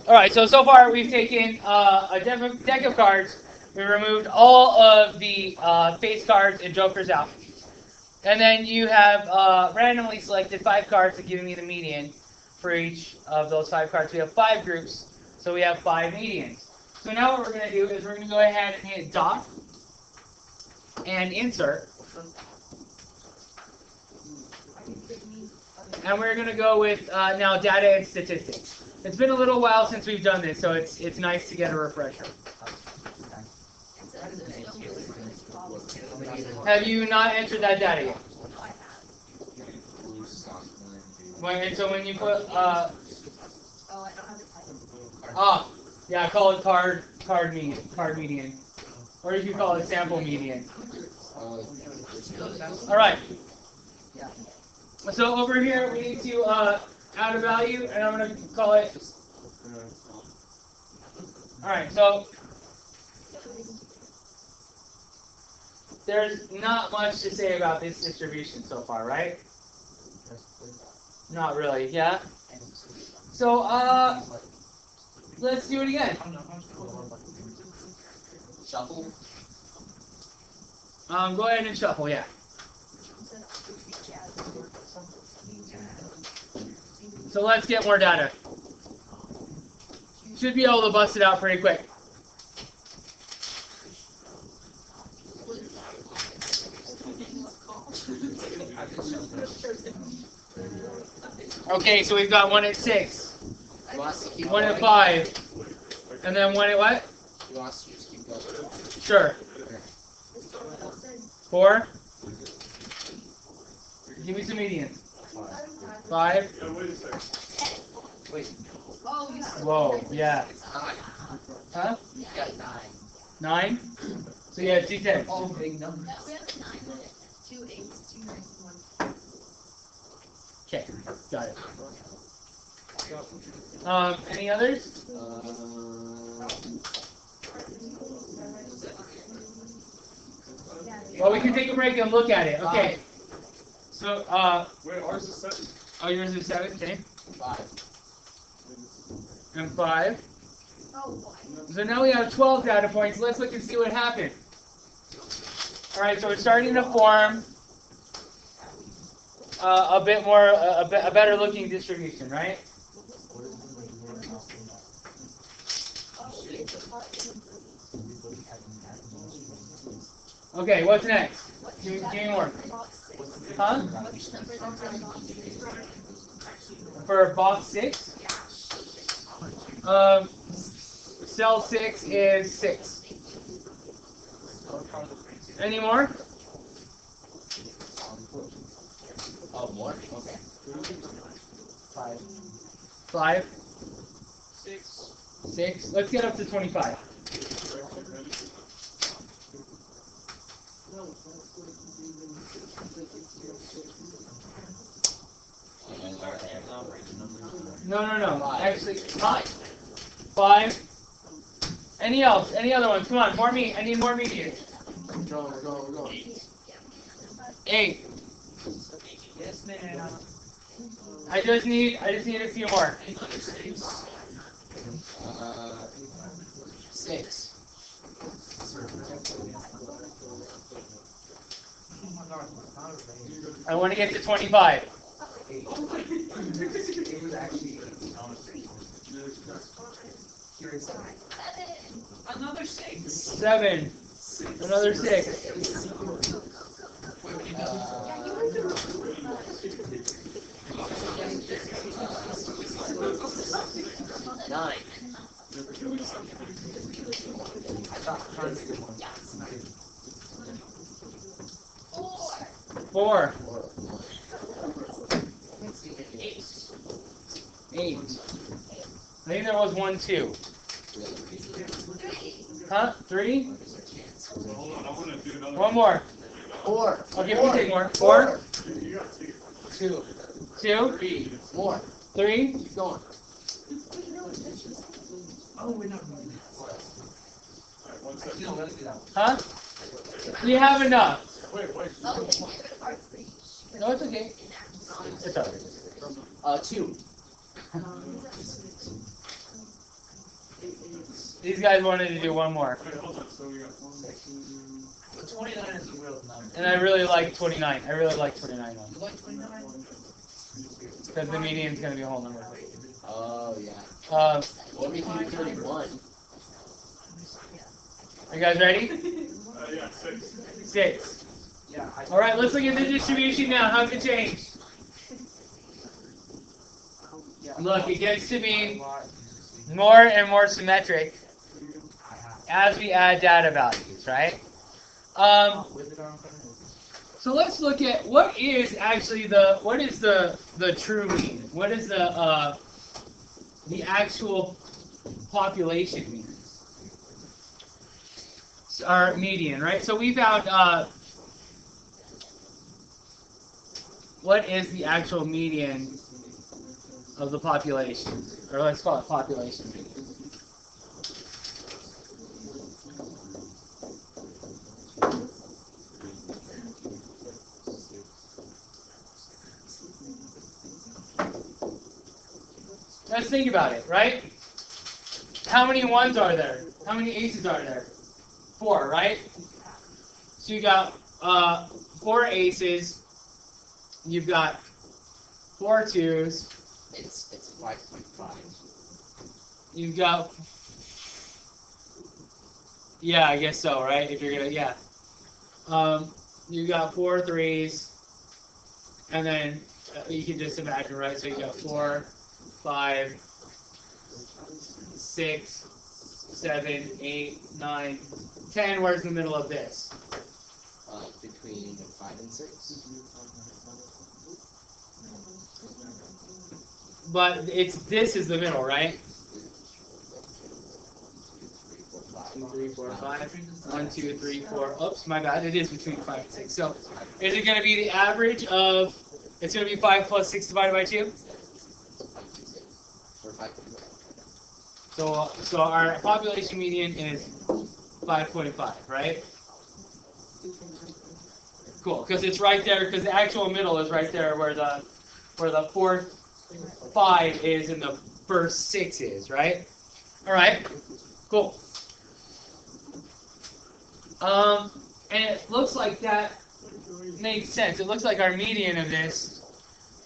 All right, so far we've taken a deck of cards. We removed all of the face cards and jokers out. And then you have randomly selected 5 cards to give me the median for each of those 5 cards. We have 5 groups, so we have 5 medians. So now what we're going to do is we're going to go ahead and hit dot and insert. And we're going to go with now data and statistics. It's been a little while since we've done this, so it's nice to get a refresher. Have you not entered that data yet? And so when you put yeah, call it card median, or you can call it sample median. All right. So over here we need to add a value, and I'm going to call it. All right. So there's not much to say about this distribution so far, right? Not really. Yeah. So let's do it again. Shuffle. Go ahead and shuffle. Yeah. So let's get more data. Should be able to bust it out pretty quick. Okay, so we've got 1 at 6, 1 at 5, and then 1 at what? Sure. 4. Give me some medians. 5. Wait. Whoa, yeah. Huh? 9? So you had 2 10s. All big numbers. Okay, got it. Any others? Well, we can take a break and look at it. Okay. So, wait, ours is 7. Oh, yours is 7, okay. 5. And 5. So now we have 12 data points. Let's look and see what happened. All right, so we're starting to form a bit more, a better looking distribution, right? Okay, what's next? Give me more. Huh? For box 6? Cell 6 is 6. Any more? Oh, more? Okay. 5. 6. 6. Let's get up to 25. No. Actually, 5. Any else? Any other ones? Come on, more meat. I need more medians. We're going. 8. Yes, man. I just need a few more. 6. I want to get to 25. Another 6. 7. Another 6. 9. 4. 8. 8. I think there was 1, 2. Huh? 3? One more. 4. Okay, we'll take more. 4? 2. 2? 3. More. 3? Keep going. Oh, we're not. Huh? We have enough. Wait. No, it's okay. It's alright. 2. These guys wanted to do one more. Wait, hold on. So we got 1, 2. 29 is a real number. And I really like 29. I really like 29 one. You like 29? Because the median's going to be a whole number. Oh, yeah. What if you do 31? Are you guys ready? Yeah, 6. 6. Yeah. Alright, let's look at the distribution now. How's it change? Look, it gets to be more and more symmetric as we add data values, right? So let's look at what is actually the true mean? What is the actual population mean? Our median, right? So we found what is the actual median of the population, or let's call it population median. Let's think about it, right? How many 1s are there? How many aces are there? 4, right? So you got 4 aces. You've got 4 2s. It's 5.5. You've got, yeah, I guess so, right? If you're gonna, yeah. You got 4 3s, and then you can just imagine, right? So you got 4, 5, 6, 7, 8, 9, 10. Where's the middle of this? Between 5 and 6. But this is the middle, right? 2, 3, 4, 5. 1, 2, 3, 4. Oops, my bad. It is between 5 and 6. So, is it going to be the average of? It's going to be 5 plus 6 divided by 2. So our population median is 5.5, right? Cool, because it's right there. Because the actual middle is right there where the fourth 5 is and the first 6 is, right? All right, cool. And it looks like that makes sense. It looks like our median of this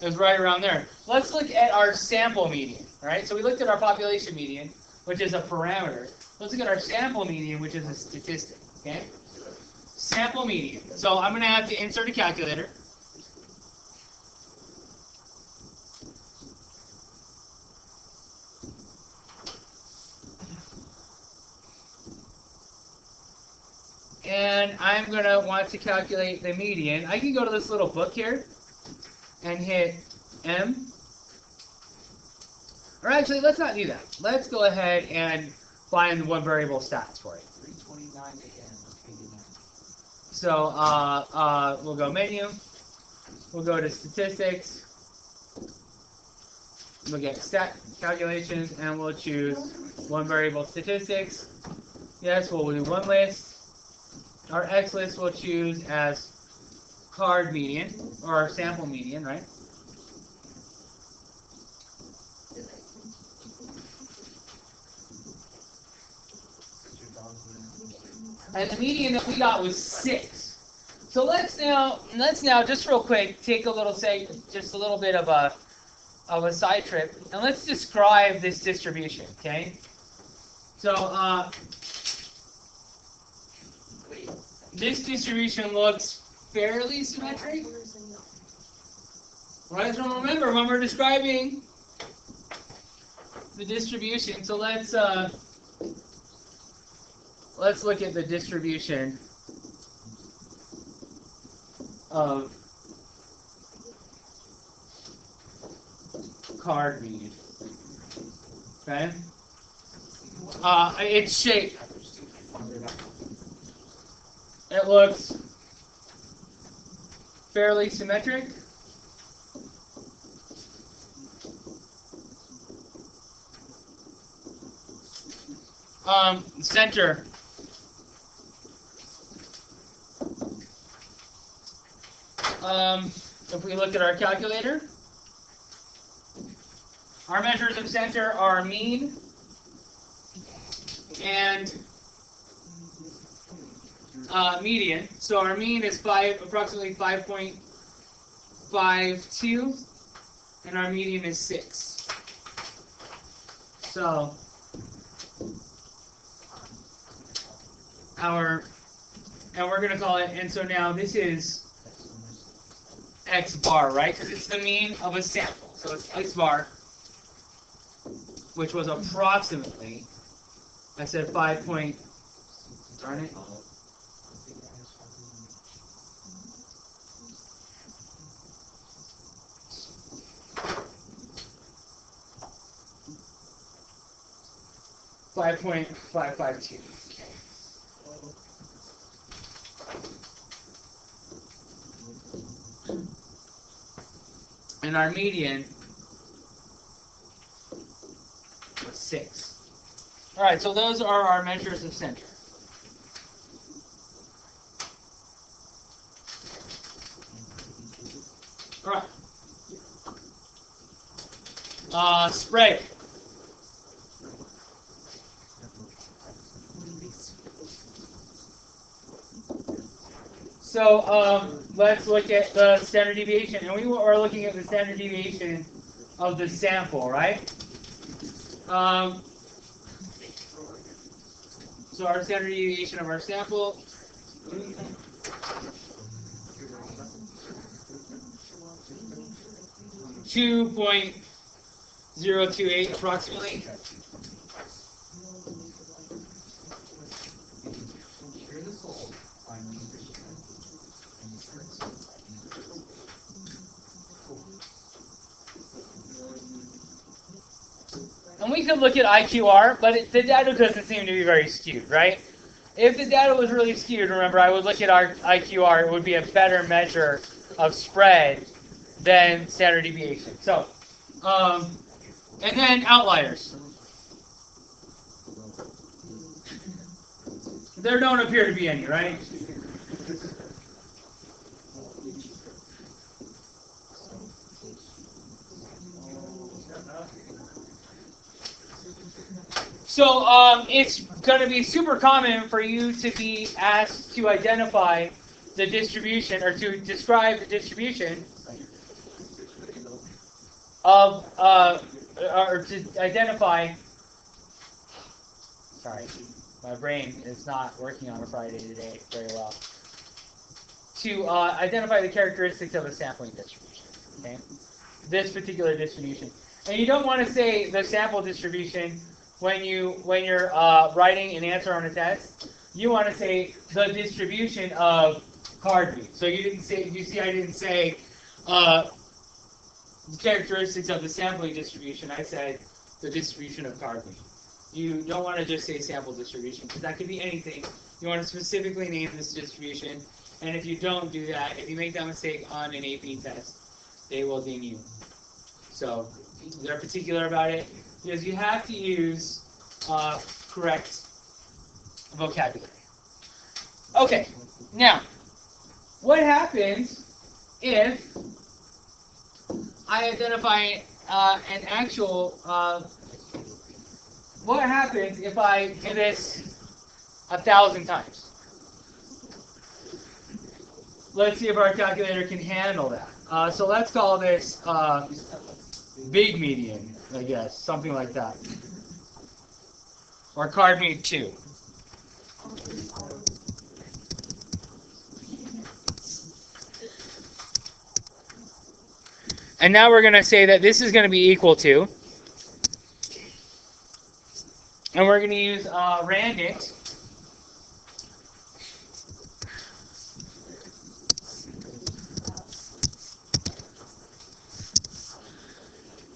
is right around there. Let's look at our sample median, all right? So we looked at our population median, which is a parameter. Let's look at our sample median, which is a statistic, okay? Sample median. So I'm going to have to insert a calculator. And I'm going to want to calculate the median. I can go to this little book here and hit M. Or actually, let's not do that. Let's go ahead and find one variable stats for it. 329 again. So we'll go menu. We'll go to statistics. We'll get stat calculations, and we'll choose one variable statistics. Yes, we'll do one list. Our X list we'll choose as card median, or our sample median, right? And the median that we got was 6. So let's now just real quick take a little just a little bit of a side trip, and let's describe this distribution, okay? So this distribution looks fairly symmetric, right? So remember when we're describing the distribution, so let's look at the distribution of card median. Okay? Its shape. It looks fairly symmetric. Center. if we look at our calculator, our measures of center are mean and median. So our mean is approximately 5.52, and our median is 6. So and we're going to call it, and so now this is x bar, right? Because it's the mean of a sample. So it's x bar, which was approximately, I said 5 point, darn it. .552. And our median was 6. All right, so those are our measures of center. All right. Spread. So let's look at the standard deviation, and we are looking at the standard deviation of the sample, right? So our standard deviation of our sample, 2.028 approximately. And we could look at IQR, but the data doesn't seem to be very skewed, right? If the data was really skewed, remember, I would look at our IQR. It would be a better measure of spread than standard deviation. So, and then outliers. There don't appear to be any, right? So it's going to be super common for you to be asked to identify the distribution, or to describe the distribution of, or to identify, sorry, my brain is not working on a Friday today very well, to identify the characteristics of a sampling distribution, okay? This particular distribution. And you don't want to say the sample distribution when you're writing an answer on a test. You want to say the distribution of card meat. So you didn't say, you see I didn't say the characteristics of the sampling distribution. I said the distribution of card meat. You don't want to just say sample distribution, because that could be anything. You want to specifically name this distribution. And if you don't do that, if you make that mistake on an AP test, they will ding you. So they're particular about it, because you have to use correct vocabulary. Okay, now, what happens if I identify an actual, what happens if I do this 1,000 times? Let's see if our calculator can handle that. So let's call this big median, I guess, something like that. Or card meat 2. And now we're going to say that this is going to be equal to, and we're going to use randint.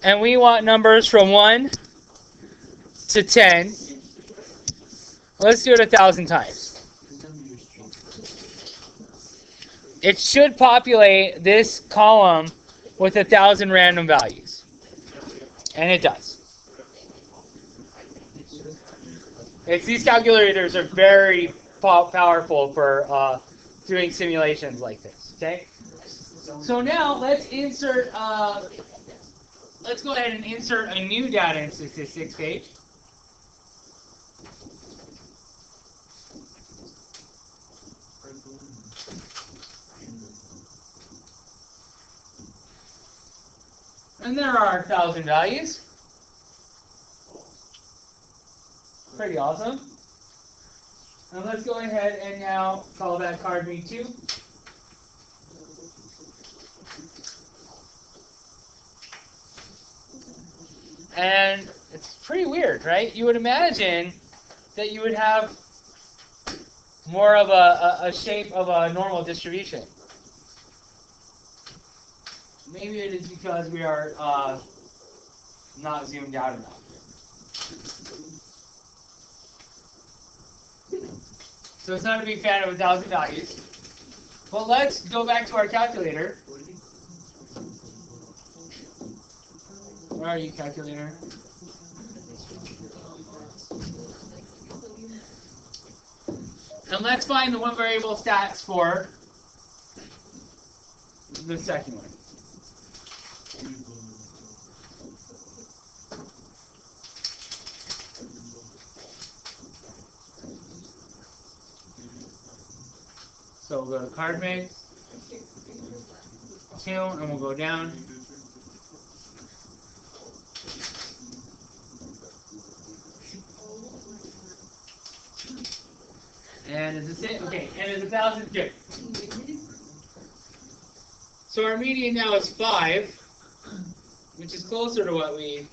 And we want numbers from 1 to 10. Let's do it 1,000 times. It should populate this column with 1,000 random values. And it does. These calculators are very powerful for doing simulations like this. Okay? So now let's insert. Let's go ahead and insert a new data and statistics page. And there are 1,000 values. Pretty awesome. And let's go ahead and now call that card me 2. And it's pretty weird, right? You would imagine that you would have more of a shape of a normal distribution. Maybe it is because we are not zoomed out enough. So it's not a big fan of 1,000 values. But let's go back to our calculator. Where are you, calculator? And let's find the one variable stats for the second one. So we'll go to card mix, 2, and we'll go down. And is this it? Okay, and it's 1,000 good. So our median now is 5, which is closer to what we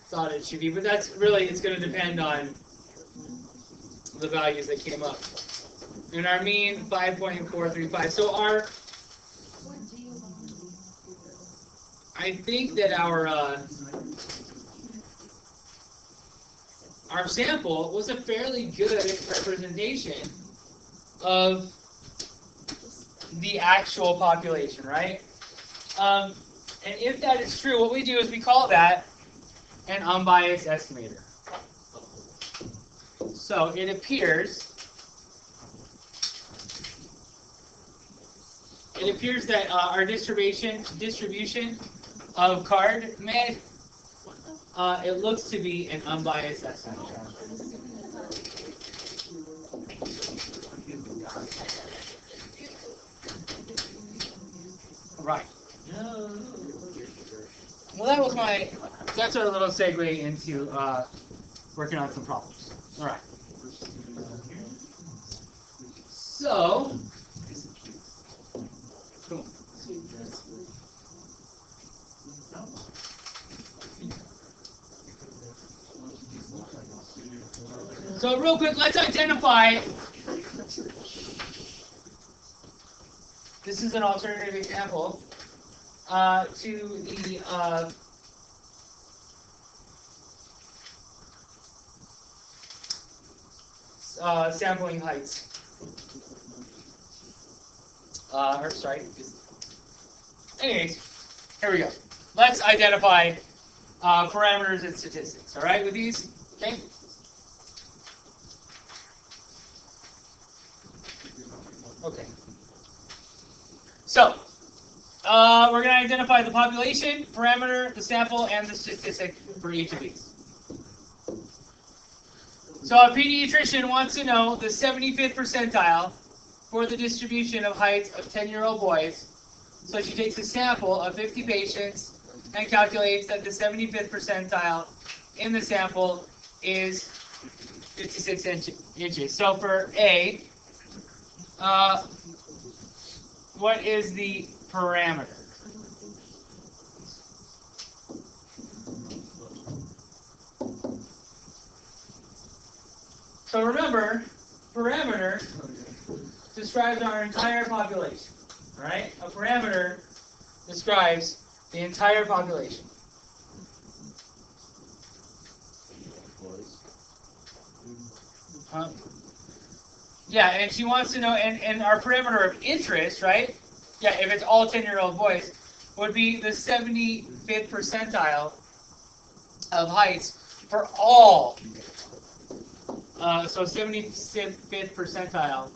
thought it should be, but that's really, it's going to depend on the values that came up. And our mean, 5.435. So I think that our sample was a fairly good representation of the actual population, right? And if that is true, what we do is we call that an unbiased estimator. So it appears that our distribution of card med, it looks to be an unbiased estimate. Right. Well, that's our little segue into working on some problems. All right. So, cool. So real quick, let's identify. This is an alternative example to the sampling heights. Anyways, here we go. Let's identify parameters and statistics. All right, with these, okay. Okay. So, we're going to identify the population, parameter, the sample, and the statistic for each of these. So a pediatrician wants to know the 75th percentile for the distribution of heights of 10-year-old boys. So she takes a sample of 50 patients and calculates that the 75th percentile in the sample is 56 inches. So for A, what is the parameter? So remember, parameter describes our entire population. All right? A parameter describes the entire population. Yeah, and she wants to know, and our parameter of interest, right? Yeah, if it's all 10-year-old boys, would be the 75th percentile of heights for all. So 75th percentile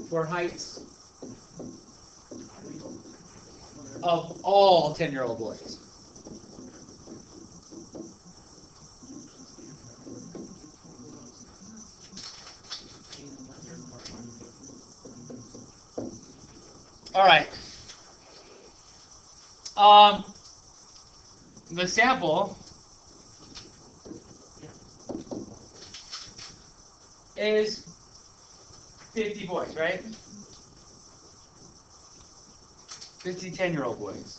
for heights of all 10-year-old boys. All right. The sample is 50 boys, right? 50 10-year-old boys.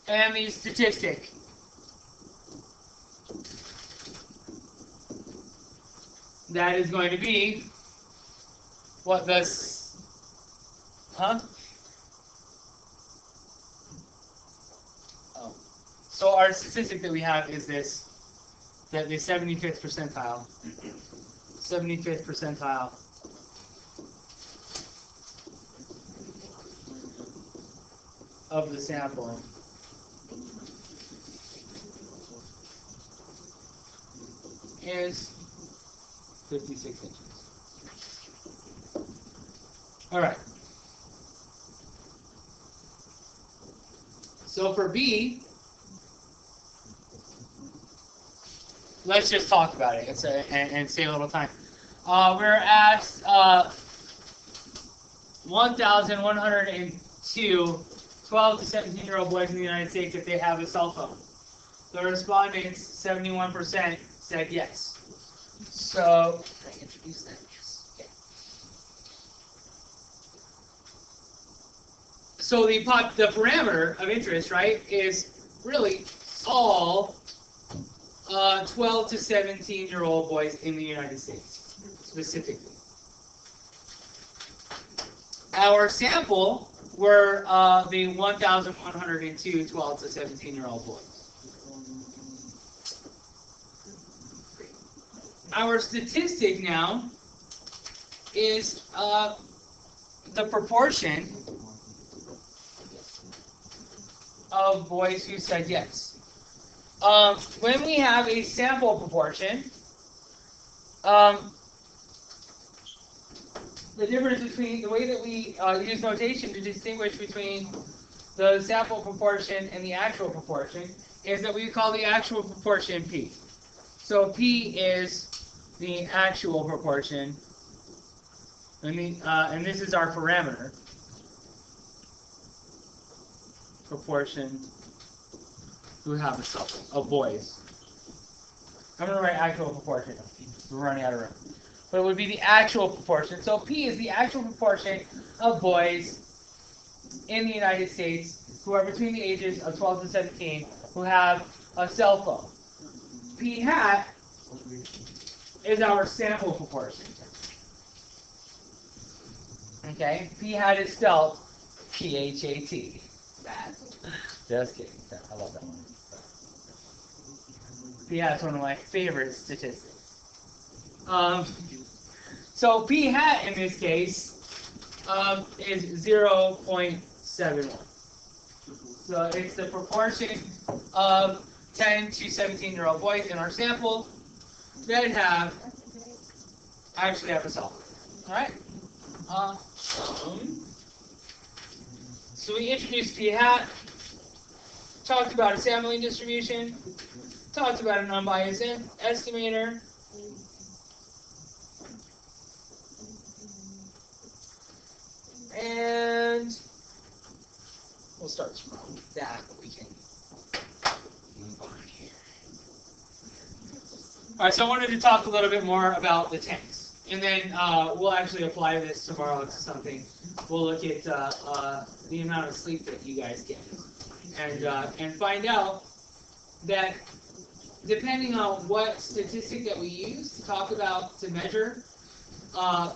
And the statistic that is going to be what this, Oh. So our statistic that we have is this, that the 75th percentile, 75th percentile of the sample is 56 inches. All right. So for B, let's just talk about it and save a little time. We're asked 1,102 12 to 17-year-old boys in the United States if they have a cell phone. The respondents, 71%, said yes. So, can I introduce that? Yes. Okay. So the parameter of interest, right, is really all 12 to 17-year-old boys in the United States, specifically. Our sample were the 1,102 12 to 17-year-old boys. Our statistic now is the proportion of boys who said yes. When we have a sample proportion, the difference between the way that we use notation to distinguish between the sample proportion and the actual proportion is that we call the actual proportion P. So P is the actual proportion, and this is our parameter. Proportion who have a cell phone of boys. I'm going to write actual proportion. We're running out of room. But it would be the actual proportion. So P is the actual proportion of boys in the United States who are between the ages of 12 to 17 who have a cell phone. P hat is our sample proportion. Okay? P hat is spelled P-H-A-T. Just kidding. I love that one. P hat is one of my favorite statistics. So P hat in this case is 0.71. So it's the proportion of 10 to 17-year-old boys in our sample that actually have a cell phone. All right. So we introduced P hat, talked about a sampling distribution, talked about an unbiased estimator. And we'll start from that. We can move on here. All right, so I wanted to talk a little bit more about the tanks. And then we'll actually apply this tomorrow to something. We'll look at the amount of sleep that you guys get. And find out that depending on what statistic that we use to talk about, to measure our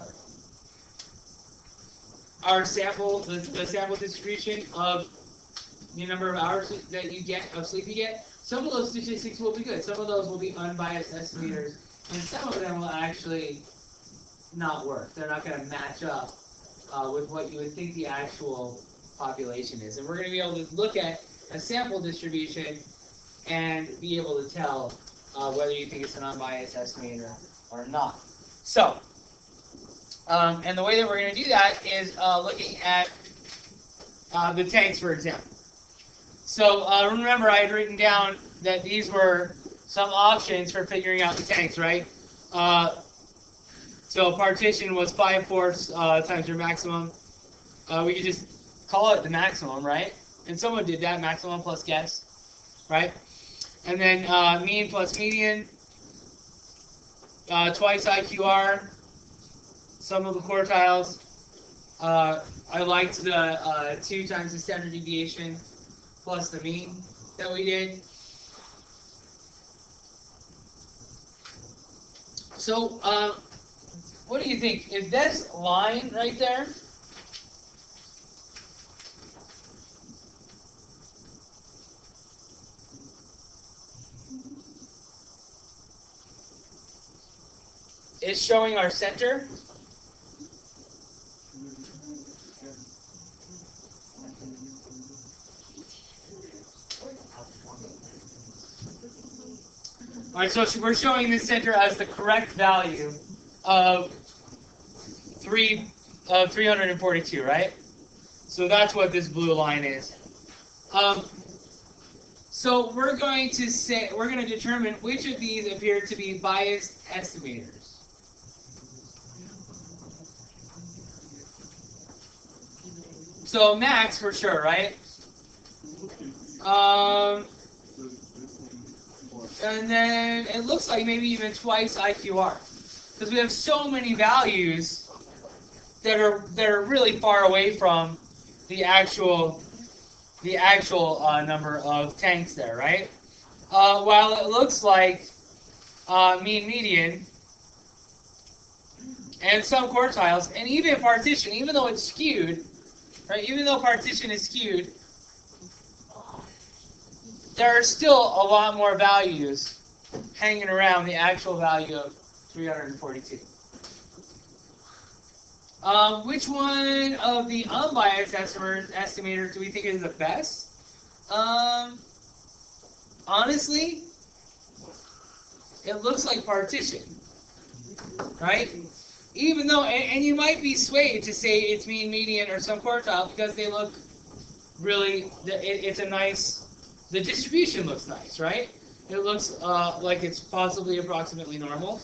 sample, the sample distribution of the number of hours that you get of sleep you get, some of those statistics will be good. Some of those will be unbiased estimators, and some of them will actually not work. They're not going to match up with what you would think the actual population is. And we're going to be able to look at a sample distribution and be able to tell whether you think it's an unbiased estimator or not. So, and the way that we're going to do that is looking at the tanks, for example. So remember, I had written down that these were some options for figuring out the tanks, right? So partition was 5/4 times your maximum. We could just call it the maximum, right? And someone did that, maximum plus guess, right? And then mean plus median, twice IQR, sum of the quartiles. I liked the 2 times the standard deviation plus the mean that we did. So, what do you think? Is this line right there? Is showing our center? All right, so we're showing the center as the correct value of 342, right? So that's what this blue line is. So we're going to determine which of these appear to be biased estimators. So max for sure, right? And then it looks like maybe even twice IQR, because we have so many values that are really far away from the actual number of tanks there, right? While it looks like mean median and some quartiles, and even partition, even though it's skewed, right? Even though partition is skewed, there are still a lot more values hanging around the actual value of 342. Which one of the unbiased estimators do we think is the best? Honestly, it looks like partition, right? Even though, and you might be swayed to say it's mean, median, or some quartile because they look really, it's a nice, the distribution looks nice, right? It looks like it's possibly approximately normal.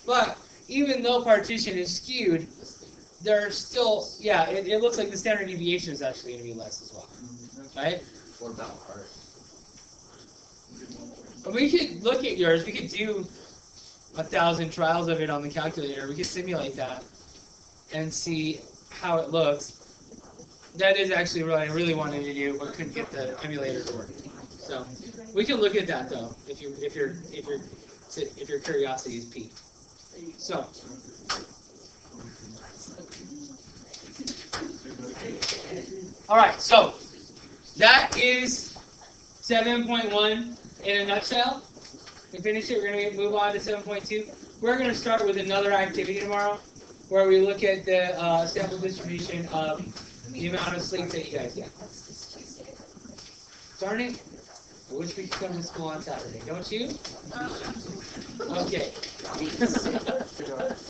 But even though partition is skewed, there's still, yeah, it looks like the standard deviation is actually going to be less as well, right? What about art? We could look at yours. We could do 1,000 trials of it on the calculator. We could simulate that and see how it looks. That is actually what I really wanted to do, but couldn't get the emulator to work. So we can look at that though, if your curiosity is piqued. So. All right, so that is 7.1 in a nutshell. To finish it, we're going to move on to 7.2. We're going to start with another activity tomorrow where we look at the sample distribution of the amount of sleep that you guys get. Darn it. I wish we could come to school on Saturday, don't you? Okay.